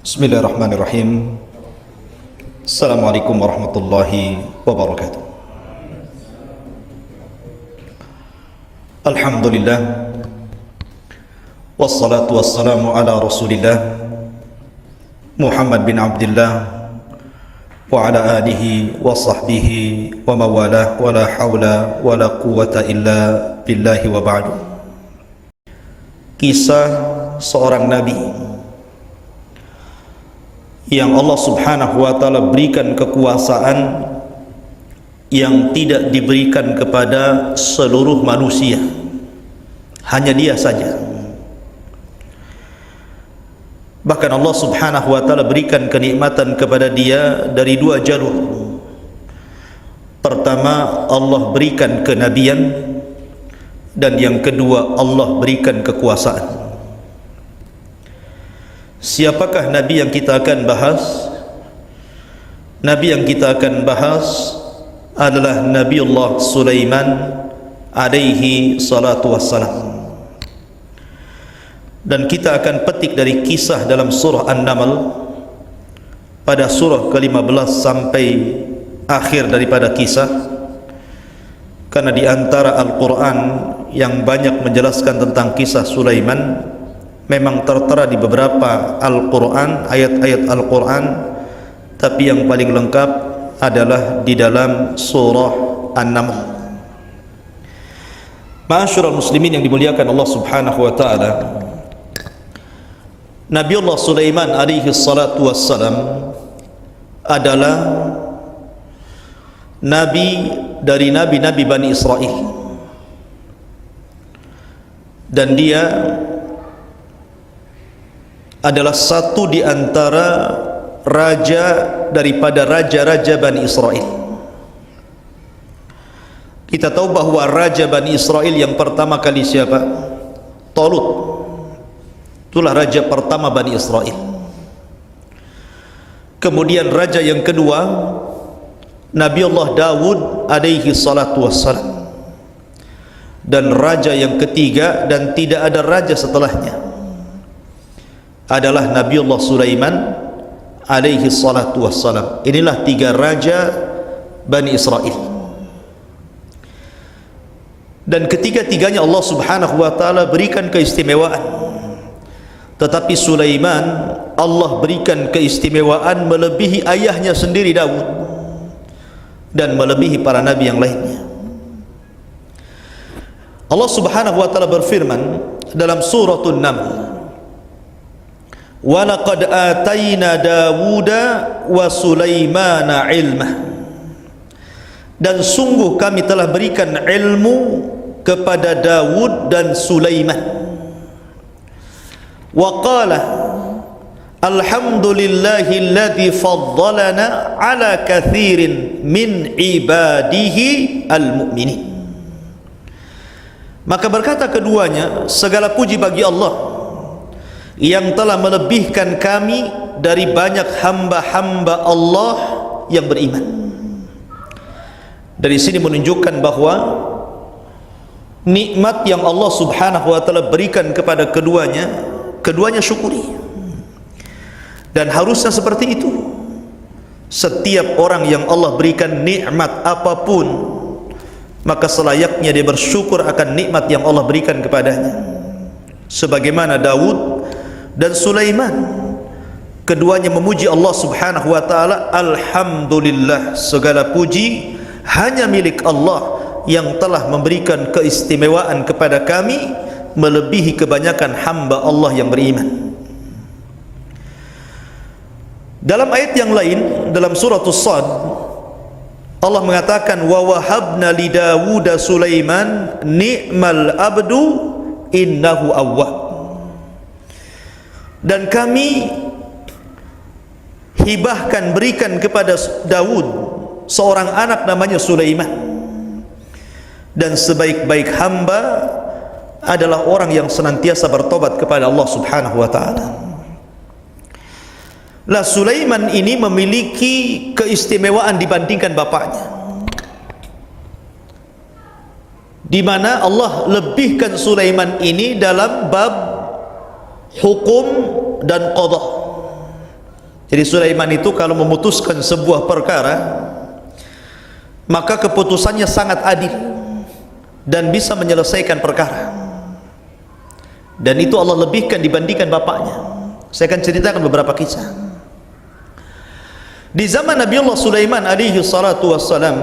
Bismillahirrahmanirrahim. Assalamualaikum warahmatullahi wabarakatuh. Alhamdulillah, wassalatu wassalamu ala rasulillah Muhammad bin Abdullah wa ala alihi wa sahbihi wa mawalah, wa la hawla wa la quwwata illa billahi wa ba'du. Kisah seorang nabi yang Allah subhanahu wa ta'ala berikan kekuasaan yang tidak diberikan kepada seluruh manusia, hanya dia saja. Bahkan Allah subhanahu wa ta'ala berikan kenikmatan kepada dia dari dua jalur. Pertama, Allah berikan kenabian, dan yang kedua, Allah berikan kekuasaan. Siapakah Nabi yang kita akan bahas? Nabi yang kita akan bahas adalah Nabiullah Sulaiman alaihi salatu wassalam. Dan kita akan petik dari kisah dalam surah An-Naml pada surah ke-15 sampai akhir daripada kisah, karena di antara Al-Quran yang banyak menjelaskan tentang kisah Sulaiman memang tertera di beberapa Al-Quran, ayat-ayat Al-Quran, tapi yang paling lengkap adalah di dalam surah An-Naml. Ma'asyiral muslimin yang dimuliakan Allah subhanahu wa ta'ala, Nabiullah Sulaiman alaihi salatu wassalam adalah nabi dari nabi-nabi Bani Israel, dan dia adalah satu di antara raja daripada raja-raja Bani Israel. Kita tahu bahwa raja Bani Israel yang pertama kali siapa? Talut. Itulah raja pertama Bani Israel. Kemudian raja yang kedua Nabiullah Dawud alaihi salatu wassalam. Dan raja yang ketiga, dan tidak ada raja setelahnya, adalah Nabiullah Sulaiman alaihi salatu wassalam. Inilah tiga raja Bani Israel, dan ketiga-tiganya Allah subhanahu wa ta'ala berikan keistimewaan. Tetapi Sulaiman Allah berikan keistimewaan melebihi ayahnya sendiri Daud, dan melebihi para nabi yang lainnya. Allah subhanahu wa ta'ala berfirman dalam suratul Naml, wa laqad atayna Dawuda wa Sulaimana ilmah, dan sungguh kami telah berikan ilmu kepada Dawud dan Sulaiman. Wa qala alhamdulillahilladzi faddalana ala kathirin min ibadihi almu'minin. Maka berkata keduanya, segala puji bagi Allah yang telah melebihkan kami dari banyak hamba-hamba Allah yang beriman. Dari sini menunjukkan bahwa nikmat yang Allah subhanahu wa ta'ala berikan kepada keduanya syukuri, dan harusnya seperti itu. Setiap orang yang Allah berikan nikmat apapun, maka selayaknya dia bersyukur akan nikmat yang Allah berikan kepadanya. Sebagaimana Daud dan Sulaiman, keduanya memuji Allah subhanahu wa ta'ala. Alhamdulillah, segala puji hanya milik Allah yang telah memberikan keistimewaan kepada kami melebihi kebanyakan hamba Allah yang beriman. Dalam ayat yang lain, dalam surah As-Sad, Allah mengatakan, wa wahabna li Dawud Sulaiman ni'mal abdu innahu awwab, dan kami hibahkan, berikan kepada Dawud seorang anak namanya Sulaiman, dan sebaik-baik hamba adalah orang yang senantiasa bertobat kepada Allah subhanahu wa ta'ala. Lah, Sulaiman ini memiliki keistimewaan dibandingkan bapaknya, di mana Allah lebihkan Sulaiman ini dalam bab hukum dan qadha. Jadi Sulaiman itu kalau memutuskan sebuah perkara, maka keputusannya sangat adil dan bisa menyelesaikan perkara. Dan itu Allah lebihkan dibandingkan bapaknya. Saya akan ceritakan beberapa kisah. Di zaman Nabi Allah Sulaiman alaihi salatu wassalam,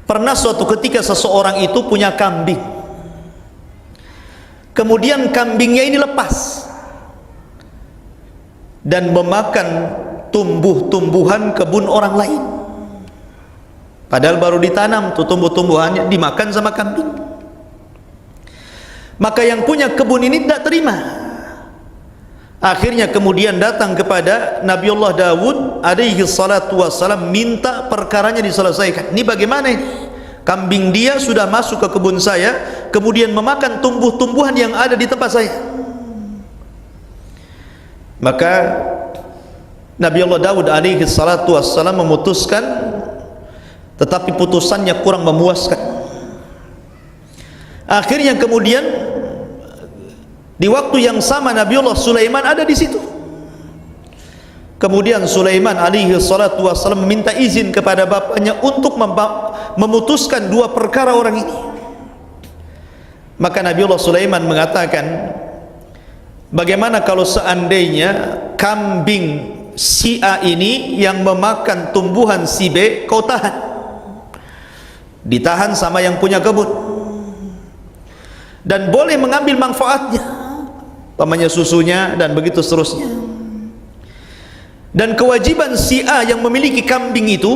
pernah suatu ketika seseorang itu punya kambing. Kemudian kambingnya ini lepas dan memakan tumbuh-tumbuhan kebun orang lain. Padahal baru ditanam tuh tumbuh-tumbuhannya, dimakan sama kambing. Maka yang punya kebun ini tidak terima. Akhirnya kemudian datang kepada Nabi Allah Dawud alaihi salatu wassalam, minta perkaranya diselesaikan. Ini bagaimana ini? Kambing dia sudah masuk ke kebun saya, kemudian memakan tumbuh-tumbuhan yang ada di tempat saya. Maka Nabi Allah Dawud alaihi salatu wassalam memutuskan, tetapi putusannya kurang memuaskan. Akhirnya kemudian di waktu yang sama Nabi Allah Sulaiman ada di situ. Kemudian Sulaiman alaihi salatu wassalam meminta izin kepada bapaknya untuk memutuskan dua perkara orang ini. Maka Nabi Allah Sulaiman mengatakan, bagaimana kalau seandainya kambing si A ini yang memakan tumbuhan si B kau tahan, ditahan sama yang punya kebun, dan boleh mengambil manfaatnya, pamannya susunya dan begitu seterusnya. Dan kewajiban si A yang memiliki kambing itu,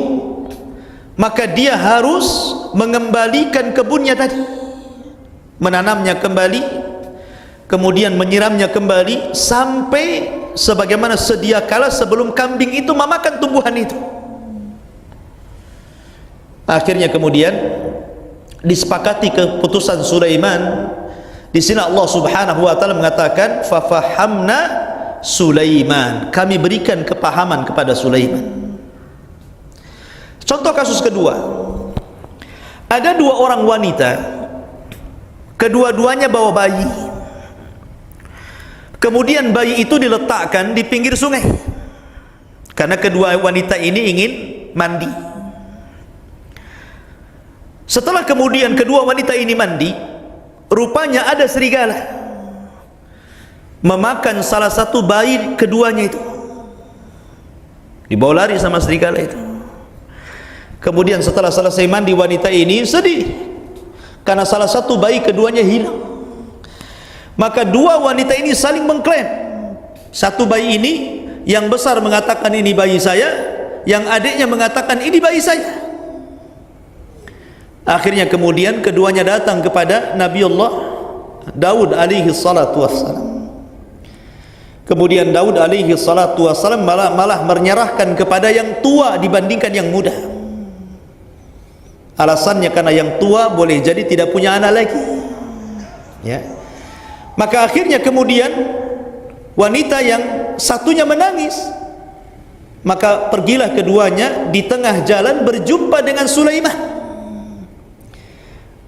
maka dia harus mengembalikan kebunnya tadi, menanamnya kembali, kemudian menyiramnya kembali sampai sebagaimana sedia kala sebelum kambing itu memakan tumbuhan itu. Akhirnya kemudian disepakati keputusan Sulaiman. Di sini Allah Subhanahu wa taala mengatakan, fafahamna Sulaiman, kami berikan kepahaman kepada Sulaiman. Contoh kasus kedua, ada dua orang wanita, kedua-duanya bawa bayi. Kemudian bayi itu diletakkan di pinggir sungai karena kedua wanita ini ingin mandi. Setelah kemudian kedua wanita ini mandi, rupanya ada serigala memakan salah satu bayi keduanya itu. Dibawa lari sama serigala itu. Kemudian setelah selesai mandi, wanita ini sedih karena salah satu bayi keduanya hilang. Maka dua wanita ini saling mengklaim. Satu bayi ini, yang besar mengatakan ini bayi saya, yang adiknya mengatakan ini bayi saya. Akhirnya kemudian keduanya datang kepada Nabi Allah Daud alaihi salatu wassalam. Kemudian Daud alaihi salatu wassalam malah menyerahkan kepada yang tua dibandingkan yang muda. Alasannya karena yang tua boleh jadi tidak punya anak lagi, ya. Maka akhirnya kemudian wanita yang satunya menangis. Maka pergilah keduanya, di tengah jalan berjumpa dengan Sulaiman.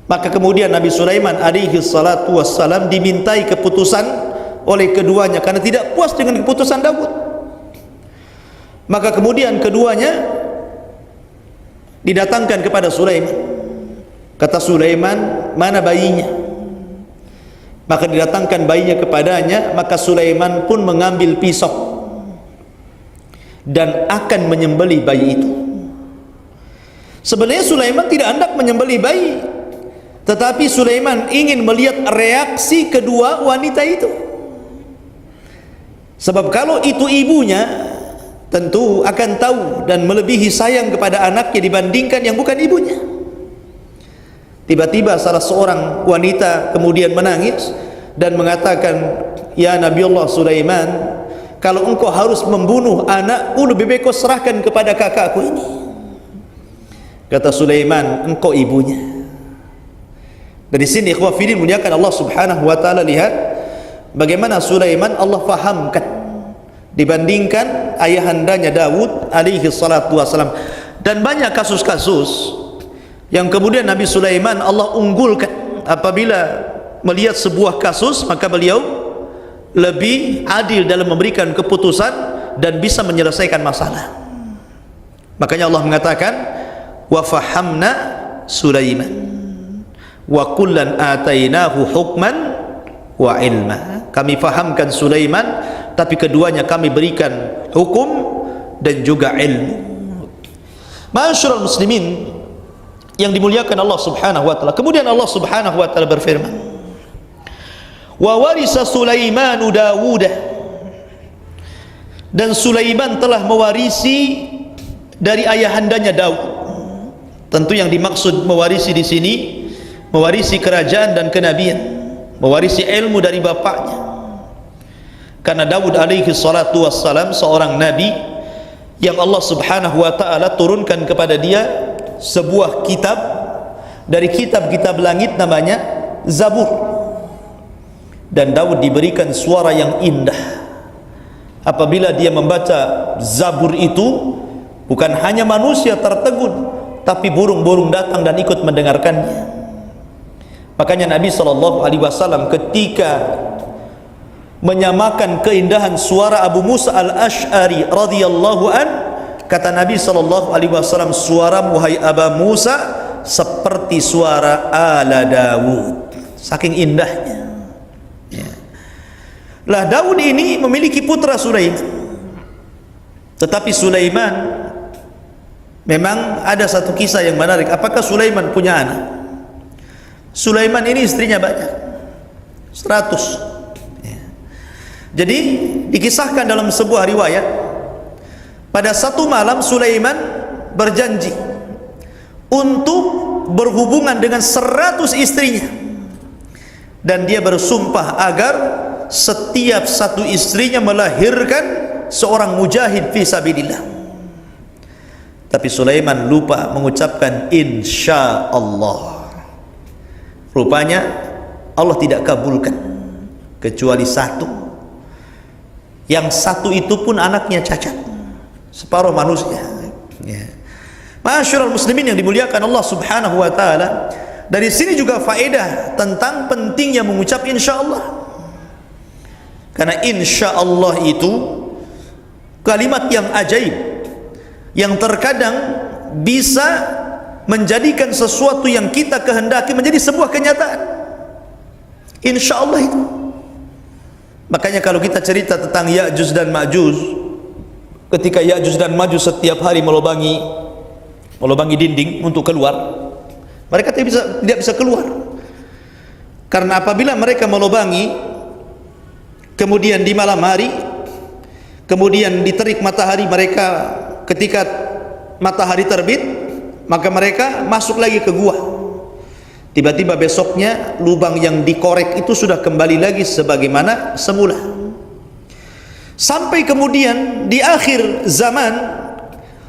Maka kemudian Nabi Sulaiman alaihi salatu wassalam dimintai keputusan oleh keduanya karena tidak puas dengan keputusan Daud. Maka kemudian keduanya didatangkan kepada Sulaiman. Kata Sulaiman, mana bayinya? Maka didatangkan bayinya kepadanya. Maka Sulaiman pun mengambil pisau dan akan menyembelih bayi itu. Sebenarnya Sulaiman tidak hendak menyembelih bayi, tetapi Sulaiman ingin melihat reaksi kedua wanita itu. Sebab kalau itu ibunya, tentu akan tahu dan melebihi sayang kepada anaknya dibandingkan yang bukan ibunya. Tiba-tiba salah seorang wanita kemudian menangis dan mengatakan, ya Nabi Allah Sulaiman, kalau engkau harus membunuh anakku, lebih baik kau serahkan kepada kakakku ini. Kata Sulaiman, engkau ibunya. Dari sini ikhwah fillah muliakan Allah Subhanahu wa taala, lihat bagaimana Sulaiman Allah fahamkan dibandingkan ayahandanya Daud alaihi salatu wassalam. Dan banyak kasus-kasus yang kemudian Nabi Sulaiman Allah unggulkan. Apabila melihat sebuah kasus, maka beliau lebih adil dalam memberikan keputusan dan bisa menyelesaikan masalah. Makanya Allah mengatakan wa fahamna Sulaiman wa kullan atainahu hukman wa ilma. Kami fahamkan Sulaiman, tapi keduanya kami berikan hukum dan juga ilmu. Ma'asyiral muslimin yang dimuliakan Allah Subhanahu wa taala. Kemudian Allah Subhanahu wa taala berfirman, wa warisa Sulaiman Dawud, dan Sulaiman telah mewarisi dari ayahandanya Daud. Tentu yang dimaksud mewarisi di sini mewarisi kerajaan dan kenabian, mewarisi ilmu dari bapaknya. Karena Daud alaihi salatu wassalam seorang nabi yang Allah Subhanahu wa taala turunkan kepada dia sebuah kitab dari kitab-kitab langit namanya Zabur. Dan Daud diberikan suara yang indah. Apabila dia membaca Zabur itu, bukan hanya manusia tertegun, tapi burung-burung datang dan ikut mendengarkannya. Makanya Nabi SAW ketika menyamakan keindahan suara Abu Musa al-Ash'ari radhiyallahu an, kata Nabi SAW, suaramu hai Abu Musa seperti suara ala Daud, saking indahnya. Lah Daud ini memiliki putra Sulaiman, tetapi Sulaiman memang ada satu kisah yang menarik. Apakah Sulaiman punya anak? Sulaiman ini istrinya banyak, 100. Jadi dikisahkan dalam sebuah riwayat, pada satu malam Sulaiman berjanji untuk berhubungan dengan 100 istrinya, dan dia bersumpah agar setiap satu istrinya melahirkan seorang mujahid fi sabilillah. Tapi Sulaiman lupa mengucapkan insya Allah. Rupanya Allah tidak kabulkan kecuali satu. Yang satu itu pun anaknya cacat, separuh manusia. Ma'asyiral muslimin yang dimuliakan Allah Subhanahu wa taala, dari sini juga faedah tentang pentingnya mengucap insya Allah. Karena insya Allah itu kalimat yang ajaib, yang terkadang bisa menjadikan sesuatu yang kita kehendaki menjadi sebuah kenyataan. Insya Allah itu. Makanya kalau kita cerita tentang Ya'juj dan Ma'juj, ketika Ya'juj dan Ma'juj setiap hari melubangi dinding untuk keluar, mereka tidak bisa keluar. Karena apabila mereka melubangi, kemudian di malam hari, kemudian diterik matahari mereka, ketika matahari terbit, maka mereka masuk lagi ke gua. Tiba-tiba besoknya lubang yang dikorek itu sudah kembali lagi sebagaimana semula. Sampai kemudian di akhir zaman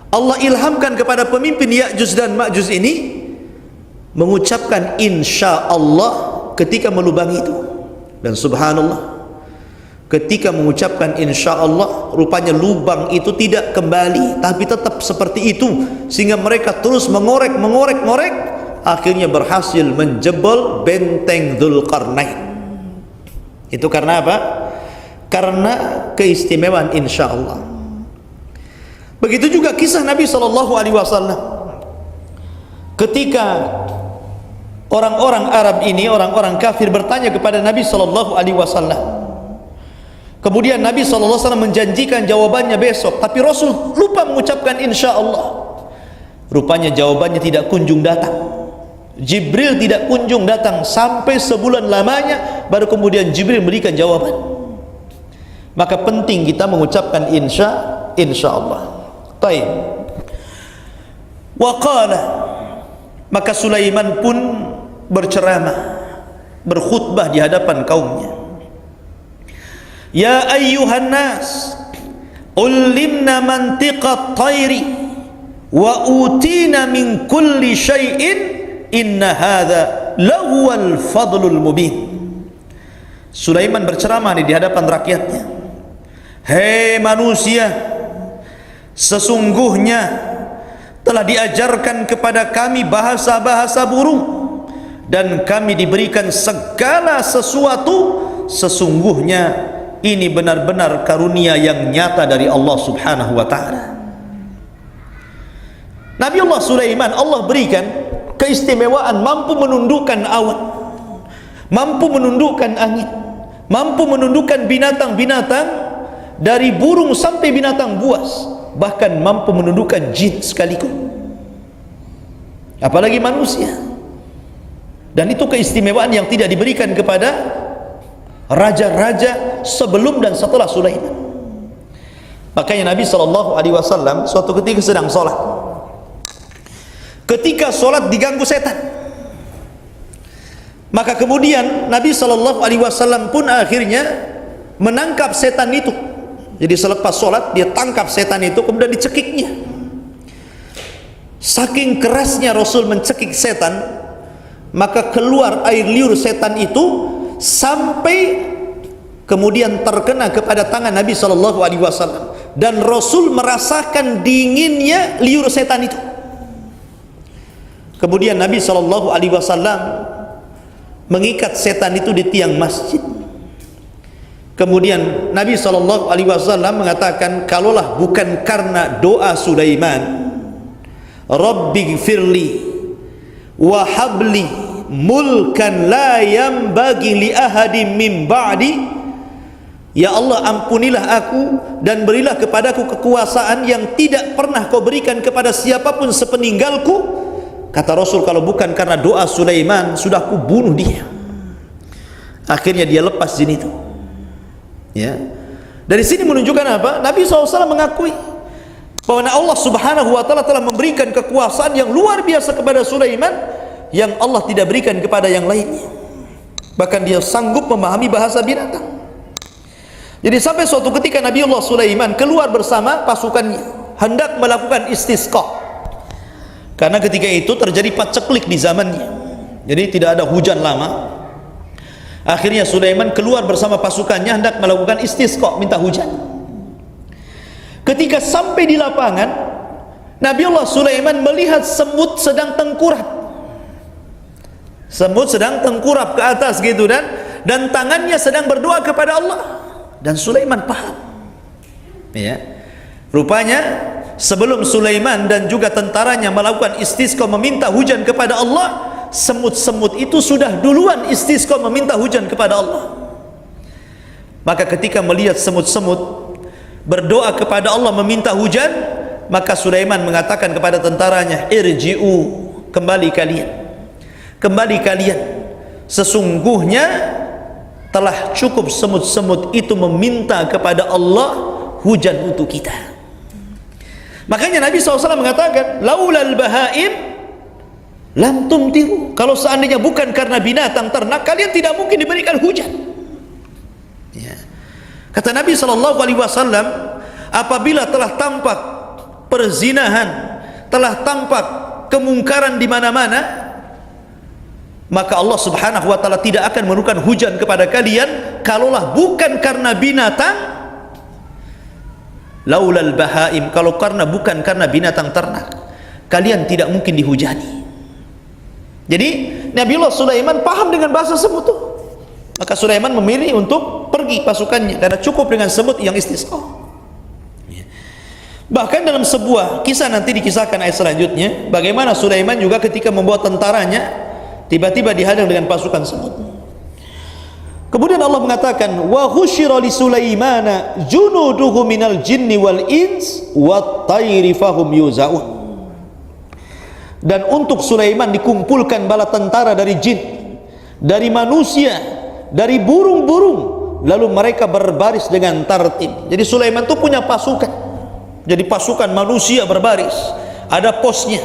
Allah ilhamkan kepada pemimpin Ya'juj dan Ma'juj ini mengucapkan insya Allah ketika melubangi itu. Dan subhanallah, ketika mengucapkan insya Allah, rupanya lubang itu tidak kembali, tapi tetap seperti itu, sehingga mereka terus mengorek, akhirnya berhasil menjebol benteng Dzulqarnain. Itu karena apa? Karena keistimewaan insya Allah. Begitu juga kisah Nabi SAW ketika orang-orang Arab ini, orang-orang kafir bertanya kepada Nabi SAW. Kemudian Nabi SAW menjanjikan jawabannya besok, tapi Rasul lupa mengucapkan insya Allah. Rupanya jawabannya tidak kunjung datang. Jibril tidak kunjung datang sampai sebulan lamanya, baru kemudian Jibril memberikan jawaban. Maka penting kita mengucapkan insya Allah. Baik. Wa qala, maka Sulaiman pun berceramah, berkhutbah di hadapan kaumnya. Ya ayyuhan nas, ulimna mantiqat tayri wa utina min kulli syai'in, inna hadha lahuwal fadlul mubin. Sulaiman berceramah di hadapan rakyatnya. Hei manusia, sesungguhnya telah diajarkan kepada kami bahasa-bahasa burung, dan kami diberikan segala sesuatu. Sesungguhnya ini benar-benar karunia yang nyata dari Allah Subhanahu wa ta'ala. Nabiullah Sulaiman Allah berikan keistimewaan mampu menundukkan awan, mampu menundukkan angin, mampu menundukkan binatang-binatang dari burung sampai binatang buas, bahkan mampu menundukkan jin sekaligus, apalagi manusia. Dan itu keistimewaan yang tidak diberikan kepada raja-raja sebelum dan setelah Sulaiman. Makanya Nabi SAW suatu ketika sedang sholat, ketika sholat diganggu setan, maka kemudian Nabi SAW pun akhirnya menangkap setan itu. Jadi selepas sholat dia tangkap setan itu, kemudian dicekiknya. Saking kerasnya Rasul mencekik setan, maka keluar air liur setan itu sampai kemudian terkena kepada tangan Nabi SAW, dan Rasul merasakan dinginnya liur setan itu. Kemudian Nabi SAW mengikat setan itu di tiang masjid. Kemudian Nabi SAW mengatakan, kalaulah bukan karena doa Sulaiman, Rabbi gfirli wa habli mulkan la yambagi li ahadin min ba'di, ya Allah ampunilah aku dan berilah kepadaku kekuasaan yang tidak pernah kau berikan kepada siapapun sepeninggalku. Kata Rasul, kalau bukan karena doa Sulaiman, sudah aku bunuh dia. Akhirnya dia lepas jin itu. Ya. Dari sini menunjukkan apa? Nabi SAW mengakui bahwa Allah Subhanahu wa ta'ala telah memberikan kekuasaan yang luar biasa kepada Sulaiman, yang Allah tidak berikan kepada yang lainnya. Bahkan dia sanggup memahami bahasa binatang. Jadi sampai suatu ketika Nabi Allah Sulaiman keluar bersama pasukannya, hendak melakukan istisqa. Karena ketika itu terjadi paceklik di zamannya, jadi tidak ada hujan lama. Akhirnya Sulaiman keluar bersama pasukannya hendak melakukan istisqa, minta hujan. Ketika sampai di lapangan, Nabiullah Sulaiman melihat semut sedang tengkurap. Semut sedang tengkurap ke atas gitu, dan tangannya sedang berdoa kepada Allah. Dan Sulaiman paham. Ya. Rupanya sebelum Sulaiman dan juga tentaranya melakukan istisqa meminta hujan kepada Allah, semut-semut itu sudah duluan istisqa meminta hujan kepada Allah. Maka ketika melihat semut-semut berdoa kepada Allah meminta hujan, maka Sulaiman mengatakan kepada tentaranya, irji'u, kembali kalian, kembali kalian, sesungguhnya telah cukup semut-semut itu meminta kepada Allah hujan untuk kita. Makanya Nabi SAW mengatakan, laulal bahaim lam tumtiru, kalau seandainya bukan karena binatang ternak, kalian tidak mungkin diberikan hujan. Ya. Kata Nabi SAW, apabila telah tampak perzinahan, telah tampak kemungkaran di mana-mana, maka Allah Subhanahu wa ta'ala tidak akan menurunkan hujan kepada kalian, kalaulah bukan karena binatang. Laulal bahaim, kalau karena bukan karena binatang ternak, kalian tidak mungkin dihujani. Jadi Nabiullah Sulaiman paham dengan bahasa semut itu. Maka Sulaiman memilih untuk pergi pasukannya karena cukup dengan semut yang istisqa. Bahkan dalam sebuah kisah nanti dikisahkan ayat selanjutnya, bagaimana Sulaiman juga ketika membawa tentaranya tiba-tiba dihadang dengan pasukan semut. Kemudian Allah mengatakan, wa husyira li Sulaimana junuduhu minal jinni wal ins wat tayri fahum yuzaun. Dan untuk Sulaiman dikumpulkan bala tentara dari jin, dari manusia, dari burung-burung, lalu mereka berbaris dengan tertib. Jadi Sulaiman itu punya pasukan. Jadi pasukan manusia berbaris, ada posnya.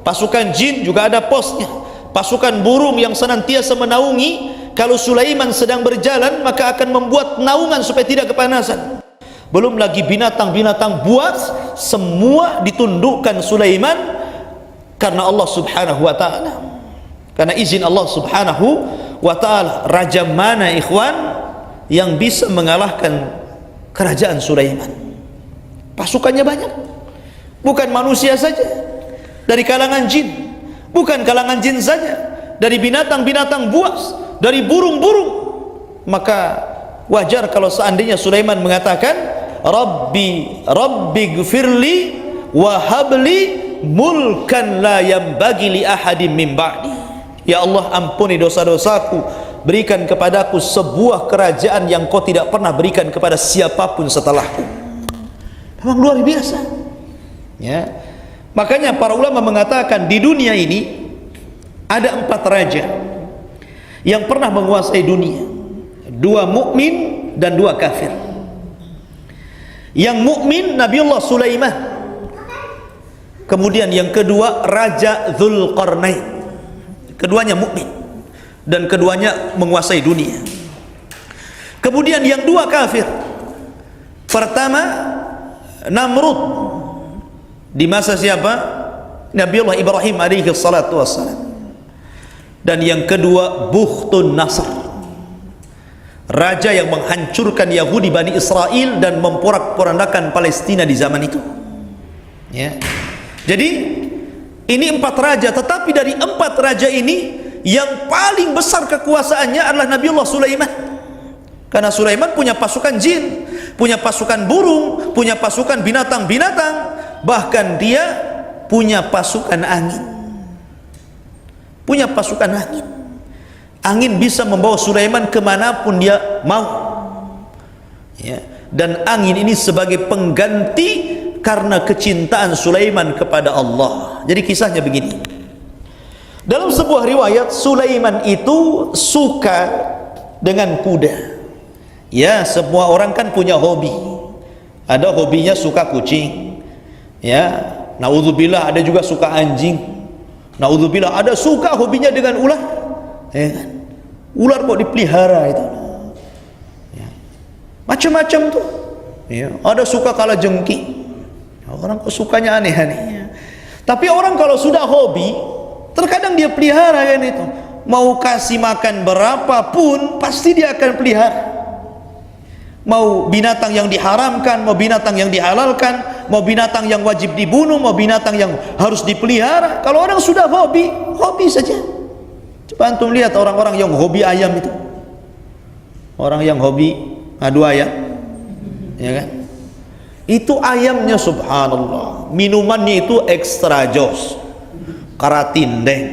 Pasukan jin juga ada posnya. Pasukan burung yang senantiasa menaungi. Kalau Sulaiman sedang berjalan, maka akan membuat naungan supaya tidak kepanasan. Belum lagi binatang-binatang buas, semua ditundukkan Sulaiman karena Allah Subhanahu wa ta'ala, karena izin Allah Subhanahu wa ta'ala. Raja mana ikhwan yang bisa mengalahkan kerajaan Sulaiman? Pasukannya banyak, bukan manusia saja, dari kalangan jin, bukan kalangan jin saja, dari binatang-binatang buas, dari burung-burung. Maka wajar kalau seandainya Sulaiman mengatakan Rabbi gfirli wa habli mulkan la yambagi li ahadin min ba'di. Ya Allah, ampuni dosa-dosaku, berikan kepadaku sebuah kerajaan yang kau tidak pernah berikan kepada siapapun setelahku. Memang luar biasa, ya. Makanya para ulama mengatakan di dunia ini ada 4 raja yang pernah menguasai dunia, 2 mukmin dan 2 kafir. Yang mukmin Nabiullah Sulaiman, kemudian yang kedua Raja Dzulqarnain. Keduanya mukmin dan keduanya menguasai dunia. Kemudian yang 2 kafir. Pertama Namrud di masa siapa? Nabiullah Ibrahim alaihi salatu wassalam. Dan yang kedua Bukhtun Nasr, raja yang menghancurkan Yahudi Bani Israel dan memporak-porandakan Palestina di zaman itu, ya. Jadi ini 4 raja, tetapi dari 4 raja ini yang paling besar kekuasaannya adalah Nabiullah Sulaiman. Karena Sulaiman punya pasukan jin, punya pasukan burung, punya pasukan binatang-binatang, bahkan dia punya pasukan angin. Punya pasukan angin. Angin bisa membawa Sulaiman kemanapun dia mau, ya. Dan angin ini sebagai pengganti karena kecintaan Sulaiman kepada Allah. Jadi kisahnya begini. Dalam sebuah riwayat, Sulaiman itu suka dengan kuda. Ya, semua orang kan punya hobi. Ada hobinya suka kucing, ya. Naudzubillah, ada juga suka anjing. Naudzubillah, ada suka hobinya dengan ular, ya kan? Ular kok dipelihara itu, ya. Macam-macam tuh, ya. Ada suka kalajengking. Orang kok sukanya aneh-aneh. Tapi orang kalau sudah hobi, terkadang dia pelihara kan itu. Mau kasih makan berapapun, pasti dia akan pelihara. Mau binatang yang diharamkan, mau binatang yang dihalalkan, mau binatang yang wajib dibunuh, mau binatang yang harus dipelihara. Kalau orang sudah hobi, hobi saja. Coba antum lihat orang-orang yang hobi ayam itu. Orang yang hobi ngadu ayam, ya kan? Itu ayamnya subhanallah, minumannya itu extra jos, karatindeng,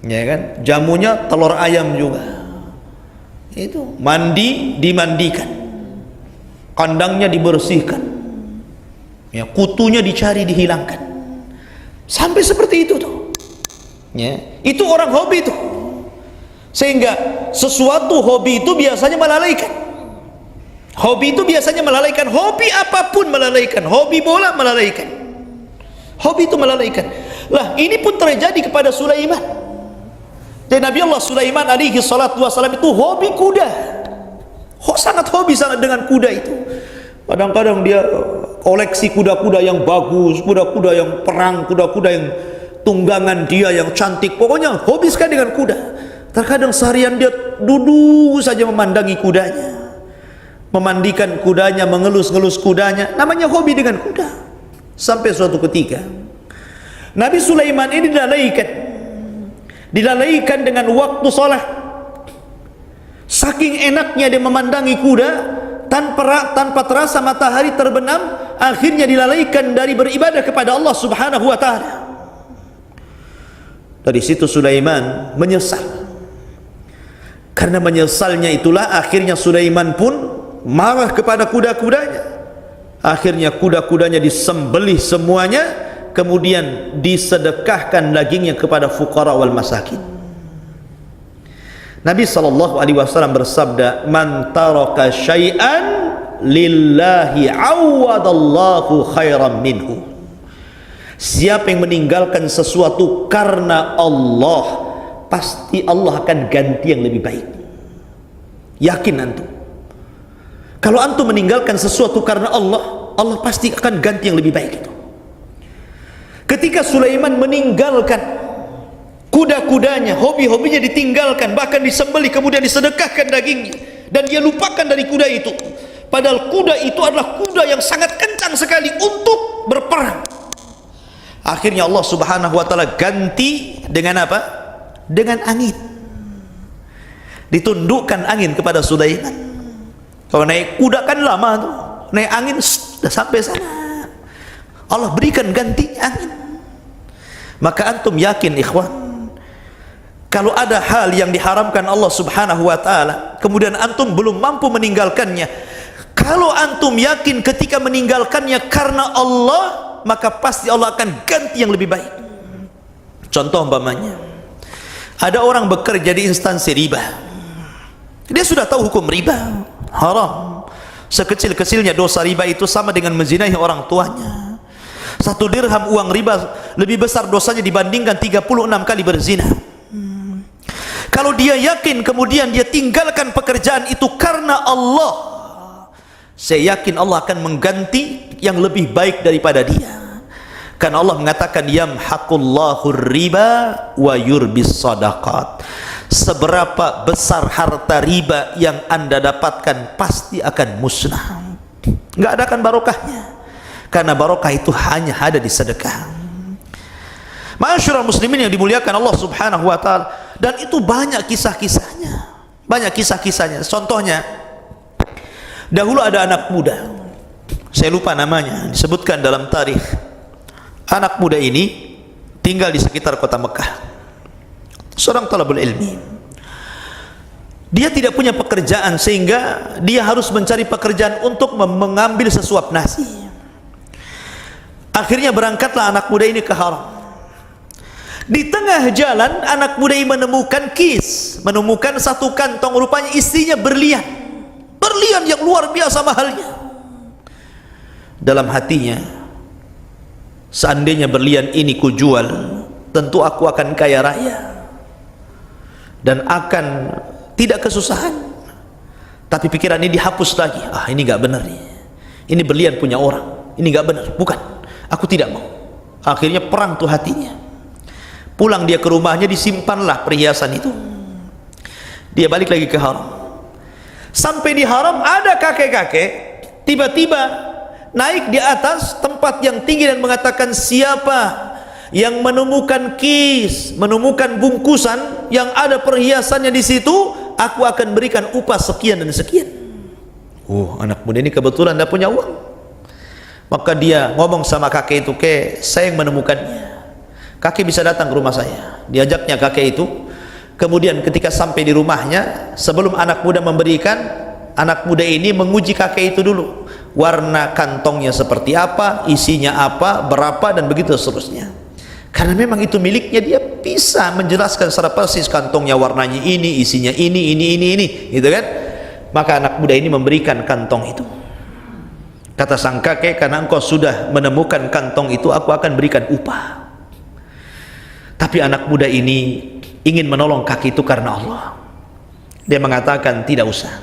ya kan? Jamunya telur ayam juga. Itu mandi dimandikan, kandangnya dibersihkan, ya, kutunya dicari dihilangkan, sampai seperti itu tuh, ya. Itu orang hobi tuh. Sehingga sesuatu hobi itu biasanya melalaikan. Hobi itu biasanya melalaikan. Hobi apapun melalaikan. Hobi bola melalaikan. Hobi itu melalaikan. Lah, ini pun terjadi kepada Sulaiman. Dan Nabi Allah Sulaiman alaihi salatu wassalam itu hobi kuda. Sangat hobi sangat dengan kuda itu. Kadang-kadang dia koleksi kuda-kuda yang bagus, kuda-kuda yang perang, kuda-kuda yang tunggangan dia yang cantik. Pokoknya hobi sekali dengan kuda. Terkadang seharian dia duduk saja memandangi kudanya, memandikan kudanya, mengelus-ngelus kudanya. Namanya hobi dengan kuda. Sampai suatu ketika Nabi Sulaiman ini dilalaikan dengan waktu sholat. Saking enaknya dia memandangi kuda, tanpa terasa matahari terbenam, akhirnya dilalaikan dari beribadah kepada Allah subhanahu wa ta'ala. Dari situ Sulaiman menyesal. Karena menyesalnya itulah akhirnya Sulaiman pun marah kepada kuda-kudanya. Akhirnya kuda-kudanya disembelih semuanya, kemudian disedekahkan dagingnya kepada fuqara wal masakin. Nabi SAW bersabda, man taraka syai'an lillahi awadallahu khairan minhu. Siapa yang meninggalkan sesuatu karena Allah, pasti Allah akan ganti yang lebih baik. Yakin antum? Kalau antum meninggalkan sesuatu karena Allah, Allah pasti akan ganti yang lebih baik itu. Ketika Sulaiman meninggalkan kuda-kudanya, hobi-hobinya ditinggalkan, bahkan disembelih kemudian disedekahkan dagingnya, dan dia lupakan dari kuda itu, padahal kuda itu adalah kuda yang sangat kencang sekali untuk berperang. Akhirnya Allah subhanahu wa ta'ala ganti dengan apa? Dengan angin. Ditundukkan angin kepada Sulaiman. Kalau naik kuda kan lama tuh, naik angin sudah sampai sana. Allah berikan ganti angin. Maka antum yakin ikhwan, kalau ada hal yang diharamkan Allah subhanahu wa ta'ala, kemudian antum belum mampu meninggalkannya, kalau antum yakin ketika meninggalkannya karena Allah, maka pasti Allah akan ganti yang lebih baik. Contoh umpamanya, ada orang bekerja di instansi riba, dia sudah tahu hukum riba haram, sekecil-kecilnya dosa riba itu sama dengan menzinahi orang tuanya. 1 dirham uang riba lebih besar dosanya dibandingkan 36 kali berzina. Kalau dia yakin kemudian dia tinggalkan pekerjaan itu karena Allah, saya yakin Allah akan mengganti yang lebih baik daripada dia. Karena Allah mengatakan yamhaqullahu riba wa yurbis sadaqat. Seberapa besar harta riba yang Anda dapatkan pasti akan musnah, nggak ada akan barokahnya, karena barokah itu hanya ada di sedekah. Ma'asyiral muslimin yang dimuliakan Allah subhanahu wa ta'ala. Dan itu banyak kisah-kisahnya, banyak kisah-kisahnya. Contohnya, dahulu ada anak muda, saya lupa namanya, disebutkan dalam tarikh. Anak muda ini tinggal di sekitar kota Mekah, seorang talabul ilmi. Dia tidak punya pekerjaan sehingga dia harus mencari pekerjaan untuk mengambil sesuap nasi. Akhirnya berangkatlah anak muda ini ke haram. Di tengah jalan anak muda ini menemukan satu kantong, rupanya isinya berlian yang luar biasa mahalnya. Dalam hatinya, seandainya berlian ini kujual, tentu aku akan kaya raya dan akan tidak kesusahan. Tapi pikiran ini dihapus lagi. Ini nggak benar nih, ini berlian punya orang, ini nggak benar, bukan, aku tidak mau. Akhirnya perang tuh hatinya. Pulang dia ke rumahnya, disimpanlah perhiasan itu. Dia balik lagi ke haram. Sampai di haram ada kakek-kakek tiba-tiba naik di atas tempat yang tinggi dan mengatakan, siapa yang menemukan menemukan bungkusan yang ada perhiasannya di situ, aku akan berikan upah sekian dan sekian. Anak muda ini kebetulan tidak punya uang. Maka dia ngomong sama kakek itu, saya yang menemukannya. Kakek bisa datang ke rumah saya. Diajaknya kakek itu. Kemudian ketika sampai di rumahnya, sebelum anak muda memberikan, anak muda ini menguji kakek itu dulu. Warna kantongnya seperti apa, isinya apa, berapa, dan begitu seterusnya. Karena memang itu miliknya, dia bisa menjelaskan secara persis kantongnya warnanya ini, isinya ini, gitu kan? Maka anak muda ini memberikan kantong itu. Kata sang kakek, karena engkau sudah menemukan kantong itu, aku akan berikan upah. Tapi anak muda ini ingin menolong kakek itu karena Allah. Dia mengatakan, tidak usah,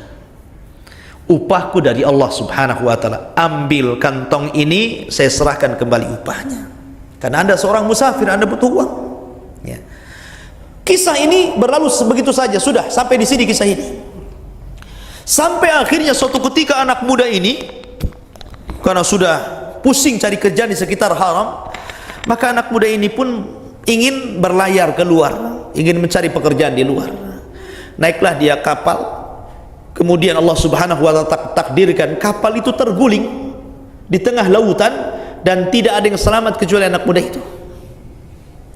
upahku dari Allah subhanahu wa ta'ala. Ambil kantong ini, saya serahkan kembali upahnya. Karena Anda seorang musafir, Anda butuh uang ya. Kisah ini berlalu begitu saja, sudah sampai di sini kisah ini. Sampai akhirnya suatu ketika anak muda ini, karena sudah pusing cari kerjaan di sekitar haram, maka anak muda ini pun ingin berlayar keluar, ingin mencari pekerjaan di luar. Naiklah dia kapal. Kemudian Allah subhanahu wa ta'ala takdirkan kapal itu terguling di tengah lautan, dan tidak ada yang selamat kecuali anak muda itu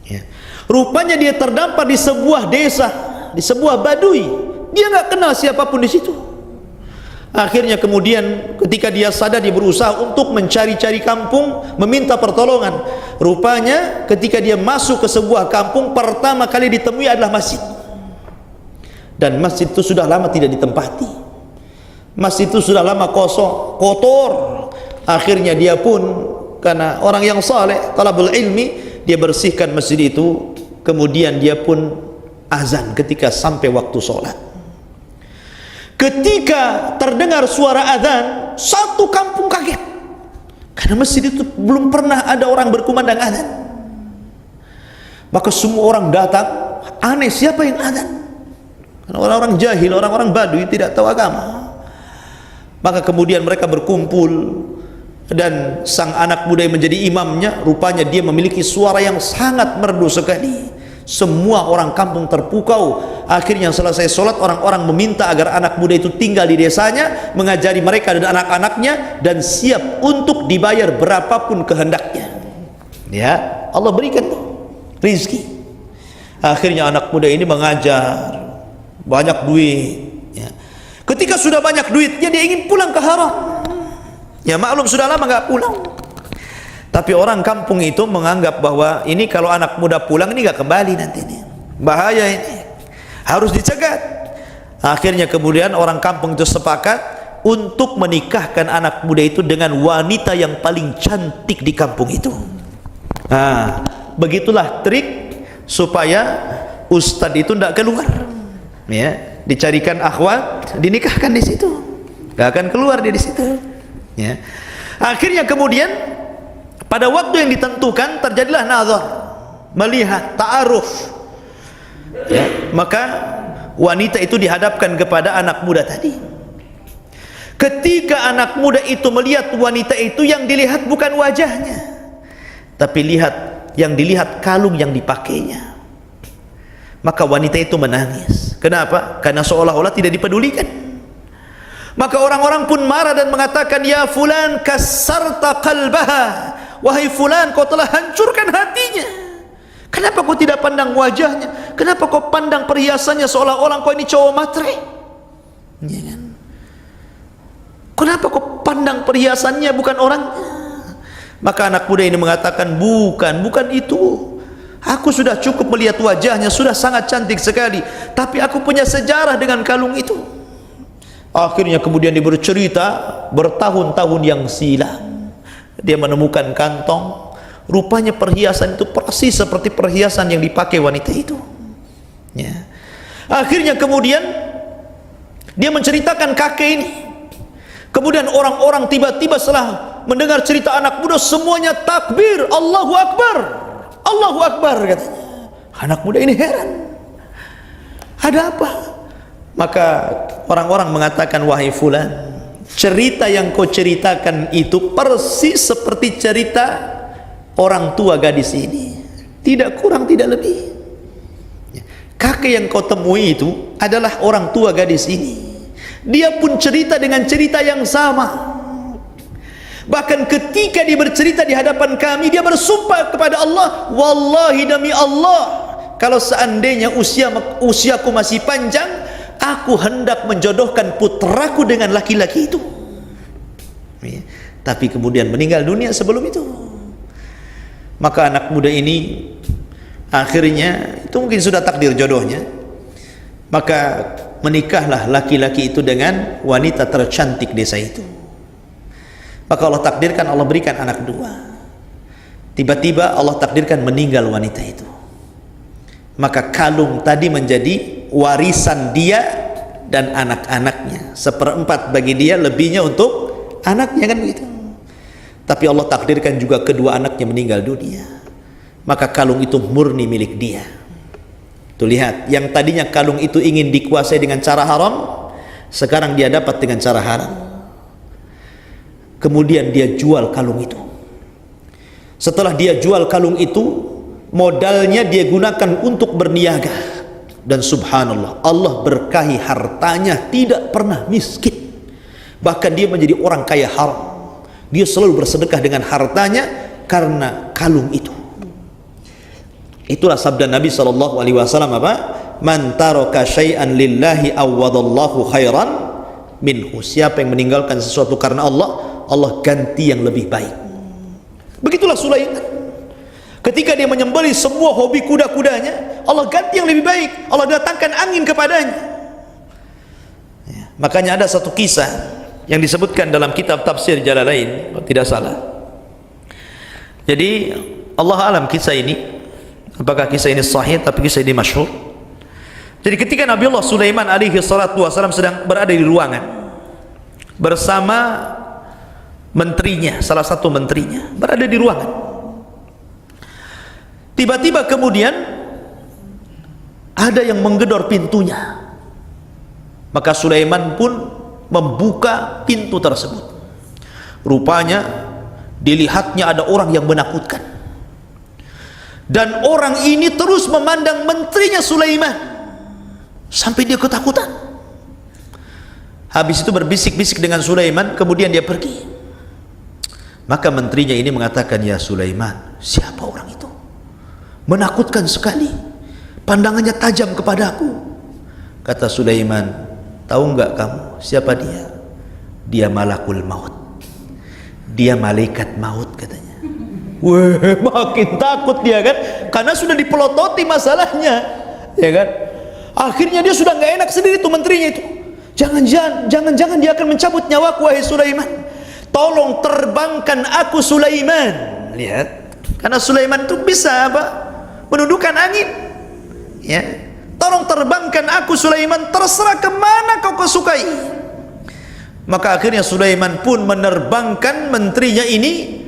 ya. Rupanya dia terdampar di sebuah desa, di sebuah badui. Dia nggak kenal siapapun di situ. Akhirnya kemudian ketika dia sadar, dia berusaha untuk mencari-cari kampung, meminta pertolongan. Rupanya ketika dia masuk ke sebuah kampung, pertama kali ditemui adalah masjid. Dan masjid itu sudah lama tidak ditempati. Masjid itu sudah lama kosong, kotor. Akhirnya dia pun, karena orang yang saleh, talabul ilmi, dia bersihkan masjid itu. Kemudian dia pun azan ketika sampai waktu sholat. Ketika terdengar suara azan, satu kampung kaget, karena masjid itu belum pernah ada orang berkumandang azan. Maka semua orang datang, aneh siapa yang azan. Karena orang-orang jahil, orang-orang badui, tidak tahu agama. Maka kemudian mereka berkumpul, dan sang anak muda yang menjadi imamnya, rupanya dia memiliki suara yang sangat merdu sekali. Semua orang kampung terpukau. Akhirnya selesai sholat, orang-orang meminta agar anak muda itu tinggal di desanya, mengajari mereka dan anak-anaknya, dan siap untuk dibayar berapapun kehendaknya. Ya, Allah berikan rizki. Akhirnya anak muda ini mengajar, banyak duit. Ya. Ketika sudah banyak duitnya, dia ingin pulang ke Haram. Ya maklum, sudah lama nggak pulang. Tapi orang kampung itu menganggap bahwa ini kalau anak muda pulang ini nggak kembali nanti ini, bahaya ini, harus dicegat. Akhirnya kemudian orang kampung itu sepakat untuk menikahkan anak muda itu dengan wanita yang paling cantik di kampung itu. Nah, begitulah trik supaya ustadz itu tidak keluar. Ya, dicarikan akhwat, dinikahkan di situ, nggak akan keluar dia di situ. Ya. Akhirnya kemudian pada waktu yang ditentukan terjadilah nazar, melihat, ta'aruf. Ya, maka wanita itu dihadapkan kepada anak muda tadi. Ketika anak muda itu melihat wanita itu, yang dilihat bukan wajahnya, tapi yang dilihat kalung yang dipakainya. Maka wanita itu menangis. Kenapa? Karena seolah-olah tidak dipedulikan. Maka orang-orang pun marah dan mengatakan, ya fulan kasarta qalbaha, wahai fulan, kau telah hancurkan hatinya. Kenapa kau tidak pandang wajahnya? Kenapa kau pandang perhiasannya seolah-olah kau ini cowok matre? Ya kan? Kenapa kau pandang perhiasannya bukan orangnya? Maka anak muda ini mengatakan, bukan itu. Aku sudah cukup melihat wajahnya, sudah sangat cantik sekali, tapi aku punya sejarah dengan kalung itu. Akhirnya kemudian dia bercerita, bertahun-tahun yang silam dia menemukan kantong, rupanya perhiasan itu persis seperti perhiasan yang dipakai wanita itu. Ya. Akhirnya kemudian dia menceritakan kakek ini. Kemudian orang-orang tiba-tiba setelah mendengar cerita anak muda, semuanya takbir, Allahu Akbar, Allahu Akbar katanya. Anak muda ini heran, ada apa? Maka orang-orang mengatakan, wahai fulan, cerita yang kau ceritakan itu persis seperti cerita orang tua gadis ini, tidak kurang tidak lebih. Kakek yang kau temui itu adalah orang tua gadis ini. Dia pun cerita dengan cerita yang sama. Bahkan ketika dia bercerita di hadapan kami, dia bersumpah kepada Allah, wallahi demi Allah, kalau seandainya usiaku masih panjang, aku hendak menjodohkan putraku dengan laki-laki itu. Ya. Tapi kemudian meninggal dunia sebelum itu. Maka anak muda ini akhirnya, itu mungkin sudah takdir jodohnya, maka menikahlah laki-laki itu dengan wanita tercantik desa itu. Maka Allah takdirkan, Allah berikan anak dua. Tiba-tiba Allah takdirkan meninggal wanita itu. Maka kalung tadi menjadi warisan dia dan anak-anaknya. 1/4 bagi dia, lebihnya untuk anaknya, kan begitu. Tapi Allah takdirkan juga kedua anaknya meninggal dunia. Maka kalung itu murni milik dia. Tuh lihat, yang tadinya kalung itu ingin dikuasai dengan cara haram, sekarang dia dapat dengan cara halal. Kemudian dia jual kalung itu. Setelah dia jual kalung itu, modalnya dia gunakan untuk berniaga. Dan subhanallah, Allah berkahi hartanya, tidak pernah miskin. Bahkan dia menjadi orang kaya haram. Dia selalu bersedekah dengan hartanya karena kalung itu. Itulah sabda Nabi SAW, apa? Man taraka syai'an lillahi awwadallahu khairan minhu. Siapa yang meninggalkan sesuatu karena Allah, Allah ganti yang lebih baik. Begitulah Sulaiman. Ketika dia menyembelih semua hobi kuda-kudanya, Allah ganti yang lebih baik. Allah datangkan angin kepadanya. Ya, makanya ada satu kisah yang disebutkan dalam kitab tafsir Jalalain, kalau tidak salah. Jadi Allah alam kisah ini, apakah kisah ini sahih, tapi kisah ini masyhur. Jadi ketika Nabi Allah Sulaiman alaihi salatu wasallam sedang berada di ruangan bersama menterinya, salah satu menterinya berada di ruangan. Tiba-tiba kemudian ada yang menggedor pintunya. Maka Sulaiman pun membuka pintu tersebut. Rupanya dilihatnya ada orang yang menakutkan. Dan orang ini terus memandang menterinya Sulaiman sampai dia ketakutan. Habis itu berbisik-bisik dengan Sulaiman, kemudian dia pergi. Maka menterinya ini mengatakan, ya Sulaiman, siapa orang itu? Menakutkan sekali, pandangannya tajam kepadaku. Kata Sulaiman, tahu enggak kamu siapa dia? Dia malakul maut, dia malaikat maut katanya. Wah, makin takut dia kan, karena sudah dipelototi masalahnya, ya kan. Akhirnya dia sudah nggak enak sendiri tuh menterinya itu. Jangan-jangan dia akan mencabut nyawaku, wahai Sulaiman. Tolong terbangkan aku Sulaiman. Lihat, karena Sulaiman itu bisa apa? Menundukkan angin. Ya, tolong terbangkan aku Sulaiman, terserah kemana kau kesukai. Maka akhirnya Sulaiman pun menerbangkan menterinya ini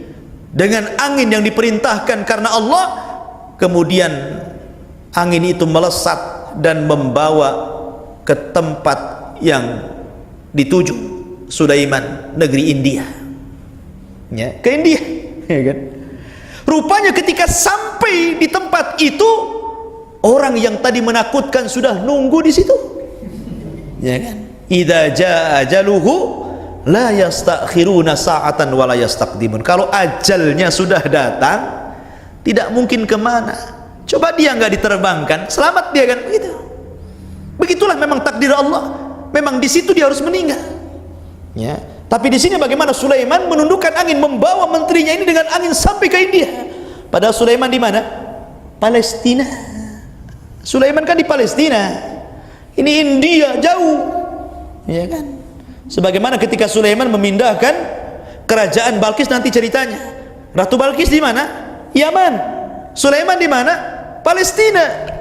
dengan angin yang diperintahkan karena Allah. Kemudian angin itu melesat dan membawa ke tempat yang dituju Sulaiman, negeri India, ya, ke India, ya kan? Rupanya ketika sampai di tempat itu, orang yang tadi menakutkan sudah nunggu di situ, ya kan? Idza jaa ajaluhu la yastakhiruna sa'atan wa la yastaqdimun. Kalau ajalnya sudah datang, tidak mungkin kemana. Coba dia nggak diterbangkan, selamat dia kan, begitu. Begitulah memang takdir Allah. Memang di situ dia harus meninggal. Ya. Tapi di sini bagaimana Sulaiman menundukkan angin, membawa menterinya ini dengan angin sampai ke India. Padahal Sulaiman di mana? Palestina. Sulaiman kan di Palestina. Ini India jauh, ya kan? Sebagaimana ketika Sulaiman memindahkan kerajaan Balkis, nanti ceritanya. Ratu Balkis di mana? Yaman. Sulaiman di mana? Palestina.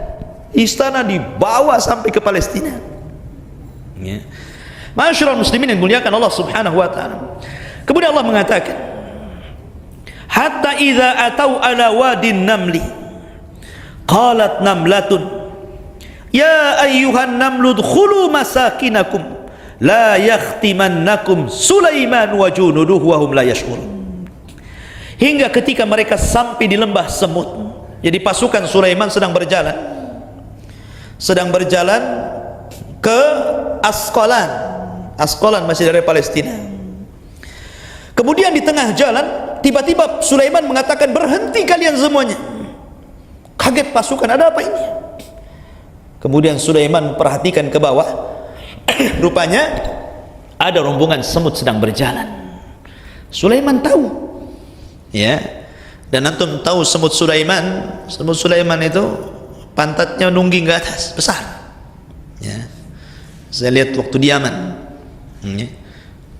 Istana dibawa sampai ke Palestina. Ya. Masyarul muslimin yang muliakan Allah Subhanahu wa taala. Kemudian Allah mengatakan, hatta idza atau ala wadin namli qalat namlatun ya ayyuhan namlu dkhulu masakinakum la yakhtimannakum Sulaiman wa junuduhu wa hum la yash'urun. Hingga ketika mereka sampai di lembah semut. Jadi pasukan Sulaiman sedang berjalan ke Asqalan masih dari Palestina. Kemudian di tengah jalan tiba-tiba Sulaiman mengatakan, berhenti kalian semuanya. Kaget pasukan, ada apa ini? Kemudian Sulaiman perhatikan ke bawah. Rupanya ada rombongan semut sedang berjalan. Sulaiman tahu, ya. Dan antum tahu semut Sulaiman itu pantatnya nungging ke atas, besar, ya. Saya lihat waktu di Yaman, ya.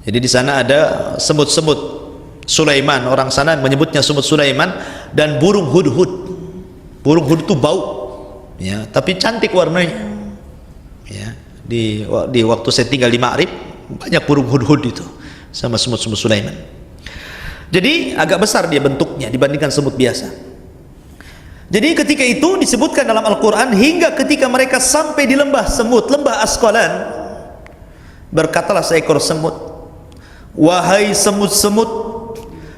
Jadi di sana ada semut-semut Sulaiman, orang sana menyebutnya semut Sulaiman, dan burung hudhud. Burung hudhud itu bau, ya, tapi cantik warnanya, ya. Di waktu saya tinggal di Ma'rib, banyak burung hudhud itu sama semut-semut Sulaiman. Jadi agak besar dia bentuknya dibandingkan semut biasa. Jadi ketika itu disebutkan dalam Al-Quran, hingga ketika mereka sampai di lembah semut, lembah Asqalan, berkatalah seekor semut, wahai semut-semut,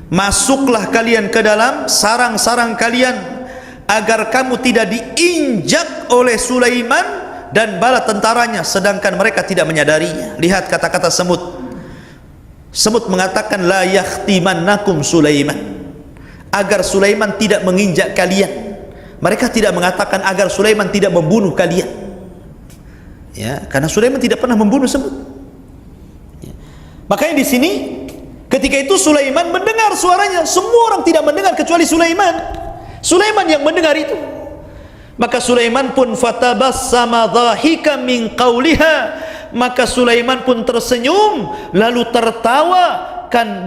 masuklah kalian ke dalam sarang-sarang kalian, agar kamu tidak diinjak oleh Sulaiman dan bala tentaranya, sedangkan mereka tidak menyadarinya. Lihat kata-kata semut. Semut mengatakan, la yakhtimannakum Sulaiman, agar Sulaiman tidak menginjak kalian. Mereka tidak mengatakan agar Sulaiman tidak membunuh kalian, ya, karena Sulaiman tidak pernah membunuh semut, ya. Makanya di sini ketika itu Sulaiman mendengar suaranya. Semua orang tidak mendengar kecuali Sulaiman. Sulaiman yang mendengar itu. Maka Sulaiman pun fatabassama dhahikan min qawliha, maka Sulaiman pun tersenyum lalu tertawa